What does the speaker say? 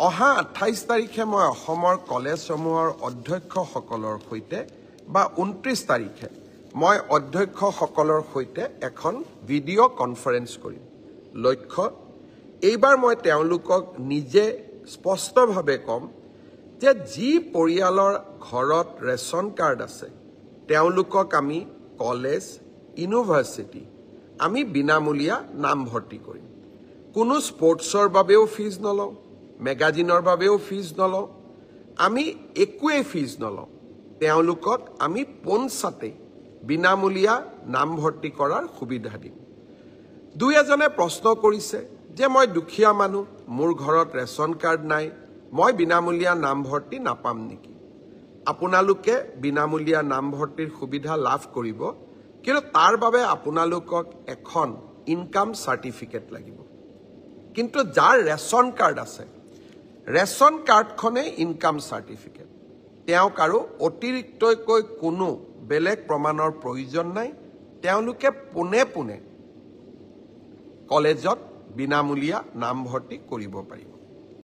অহা 28 তাৰিখে মই অসমৰ কলেজসমূহৰ অধ্যক্ষসকলৰ সৈতে বা 29 তাৰিখে মই অধ্যক্ষসকলৰ সৈতে এখন ভিডিঅ' কনফাৰেন্স কৰিম। লক্ষ্য এইবাৰ মই তেওঁলোকক নিজে স্পষ্টভাৱে কম যে যি পৰিয়ালৰ ঘৰত ৰেচন কাৰ্ড আছে তেওঁলোকক আমি কলেজ ইউনিভাৰ্চিটি আমি বিনামূলীয়া নামভৰ্তি কৰিম। কোনো স্পৰ্টছৰ বাবেও ফিজ নলওঁ, মেগাজিনৰ বাবেও ফিজ নলওঁ, আমি একোৱেই ফিজ নলওঁ। তেওঁলোকক আমি পোনছাতেই বিনামূলীয়া নামভৰ্তি কৰাৰ সুবিধা দিম। দুই এজনে প্ৰশ্ন কৰিছে যে মই দুখীয়া মানুহ, মোৰ ঘৰত ৰেচন কাৰ্ড নাই, মই বিনামূলীয়া নামভৰ্তি নাপাম নেকি? আপোনালোকে বিনামূলীয়া নামভৰ্তিৰ সুবিধা লাভ কৰিব, কিন্তু তাৰ বাবে আপোনালোকক এখন ইনকাম চাৰ্টিফিকেট লাগিব। কিন্তু যাৰ ৰেচন কাৰ্ড আছে, ৰেচন কাৰ্ডখনেই ইনকাম চাৰ্টিফিকেট। তেওঁক আৰু অতিৰিক্তকৈ কোনো বেলেগ প্ৰমাণৰ প্ৰয়োজন নাই। তেওঁলোকে পোনে পোনে কলেজত বিনামূলীয়া নামভৰ্তি কৰিব পাৰিব।